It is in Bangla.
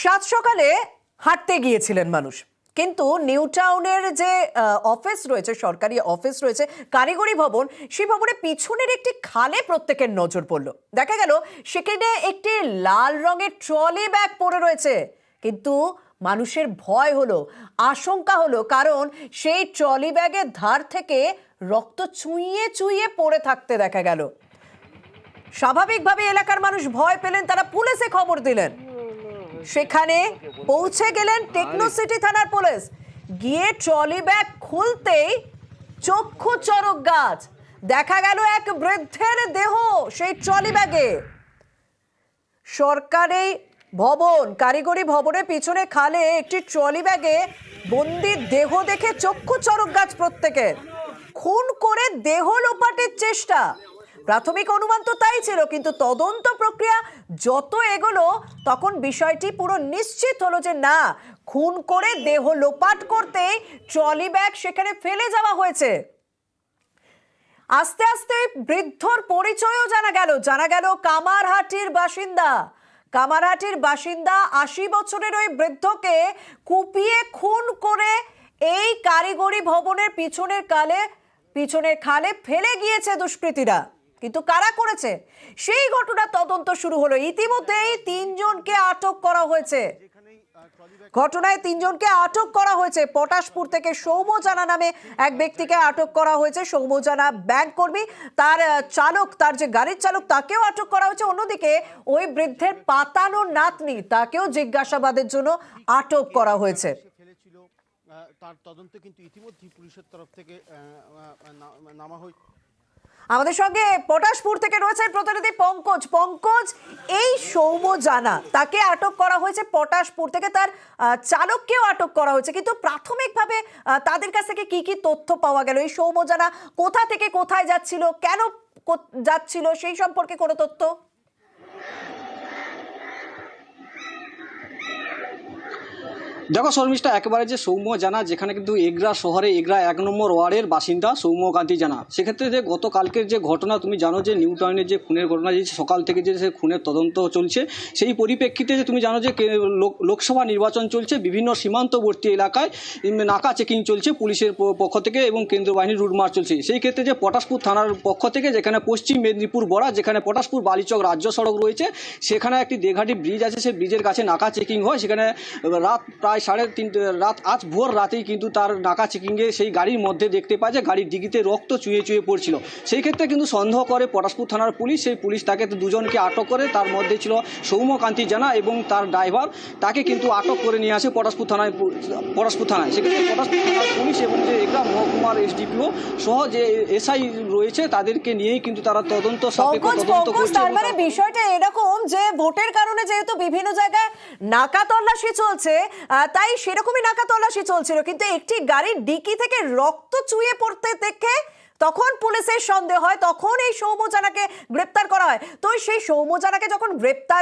সাত সকালে হাঁটতে গিয়েছিলেন মানুষ, কিন্তু নিউ টাউনের যে অফিস রয়েছে, সরকারি অফিস রয়েছে, কারিগরি ভবন, সেই ভবনের পিছনের একটি খালে প্রত্যেকের নজর পড়লো। দেখা গেল সেখানে একটি লাল রঙের ট্রলি ব্যাগ পড়ে রয়েছে, কিন্তু মানুষের ভয় হলো, আশঙ্কা হলো, কারণ সেই ট্রলি ব্যাগের ধার থেকে রক্ত চুইয়ে চুইয়ে পড়ে থাকতে দেখা গেল। স্বাভাবিকভাবে এলাকার মানুষ ভয় পেলেন, তারা পুলিশে খবর দিলেন। সেখানে পৌঁছে গেলেন টেকনোসিটি থানার পুলিশ। গিয়ে ট্রলি ব্যাগ খুলতেই চক্ষু চড়ক গাছ, দেখা গেল এক বৃদ্ধের দেহ সেই ট্রলি ব্যাগে। সরকারি ভবন, কারিগরি ভবনের পিছনে খালে একটি ট্রলি ব্যাগে বন্দি দেহ দেখে চক্ষু চড়ক গাছ প্রত্যেকের। খুন করে দেহ লোপাটের চেষ্টা, প্রাথমিক অনুমান তো তাই ছিল, কিন্তু তদন্ত প্রক্রিয়া যত এগোলো তখন বিষয়টি পুরো নিশ্চিত হলো যে না, খুন করে দেহ লোপাট করতে ট্রলি ব্যাগ সেখানে ফেলে যাওয়া হয়েছে। আস্তে আস্তে বৃদ্ধর পরিচয়ও জানা গেল কামারহাটির বাসিন্দা। কামারহাটির বাসিন্দা ৮০ বছরের ওই বৃদ্ধকে কুপিয়ে খুন করে এই কারিগরি ভবনের পিছনের খালে ফেলে গিয়েছে দুষ্কৃতীরা। কিন্তু কারা করেছে সেই ঘটনা তদন্ত শুরু হলো। ইতিমধ্যেই তিনজনকে আটক করা হয়েছে। ঘটনায় তিনজনকে আটক করা হয়েছে। পটাশপুর থেকে সৌম্য জানা নামে এক ব্যক্তিকে আটক করা হয়েছে। সৌম্য জানা ব্যাংক কর্মী, তার চালক, তার যে গাড়ির চালক, তাকেও আটক করা হয়েছে। অন্যদিকে ওই বৃদ্ধের পাতানো নাতনি, তাকেও জিজ্ঞাসাবাদের জন্য আটক করা হয়েছে। তার তদন্ত কিন্তু ইতিমধ্যেই পুলিশের তরফ থেকে নামা হয়েছে। আমাদের সঙ্গে পটাশপুর থেকে রয়েছেন প্রতিনিধি পঙ্কজ। এই সৌম্য জানা, তাকে আটক করা হয়েছে পটাশপুর থেকে, তার চালককেও আটক করা হয়েছে, কিন্তু প্রাথমিকভাবে তাদের কাছ থেকে কি কি তথ্য পাওয়া গেল? এই সৌম্য জানা কোথা থেকে কোথায় যাচ্ছিল, কেন যাচ্ছিল, সেই সম্পর্কে কোনো তথ্য? দেখো শর্মিষ্ঠা, একেবারে যে সৌম্য জানা, যেখানে কিন্তু এগরা শহরে এগরা ১ নম্বর ওয়ার্ডের বাসিন্দা সৌম্যকান্তি জানা, সেক্ষেত্রে যে গতকালকের যে ঘটনা, তুমি জানো যে নিউ টাউনের যে খুনের ঘটনা, যে সকাল থেকে যে খুনের তদন্ত চলছে, সেই পরিপ্রেক্ষিতে যে তুমি জানো যে লোকসভা নির্বাচন চলছে, বিভিন্ন সীমান্তবর্তী এলাকায় নাকা চেকিং চলছে পুলিশের পক্ষ থেকে এবং কেন্দ্রীয় বাহিনীর রুটমার্চ চলছে। সেই ক্ষেত্রে যে পটাশপুর থানার পক্ষ থেকে, যেখানে পশ্চিম মেদিনীপুর বড়া, যেখানে পটাশপুর বালিচক রাজ্য সড়ক রয়েছে, সেখানে একটি দেঘাটি ব্রিজ আছে, সেই ব্রিজের কাছে নাকা চেকিং হয়। সেখানে রাত 3:30 আজ ভোর রাতেই কিন্তু তার নাকা চেকিংয়ে সেই গাড়ির মধ্যে দেখতে পায় যে গাড়ির ডিগিতে রক্ত চুয়ে চুয়ে পড়ছিল। সেই ক্ষেত্রে কিন্তু সন্দেহ করে পটাশপুর থানার পুলিশ। সেই পুলিশ তাকে দুজনকে আটক করে, তার মধ্যে ছিল সৌম্যকান্তি জানা এবং তার ড্রাইভার, তাকে কিন্তু আটক করে নিয়ে আসে পটাশপুর থানায়। সেক্ষেত্রে পটাশপুর থানার পুলিশ এবং যে এগরা মহকুমার এসডিপিও সহ যে এসআই রয়েছে, তাদেরকে নিয়েই কিন্তু তারা তদন্ত করছে। তার মানে বিষয়টা এরকম যে ভোটের কারণে যেহেতু বিভিন্ন জায়গায় নাকা তল্লাশি চলছে, তাই সেরকমই নাকা তল্লাশি চলছিল, কিন্তু একটি গাড়ির ডিকি থেকে রক্ত চুইয়ে পড়তে দেখে তখন পুলিশের সন্দেহ হয়, তখন এই সৌম্য জানাকে গ্রেপ্তার করা হয়। তো সেই সৌম্য জানাকে যখন গ্রেপ্তার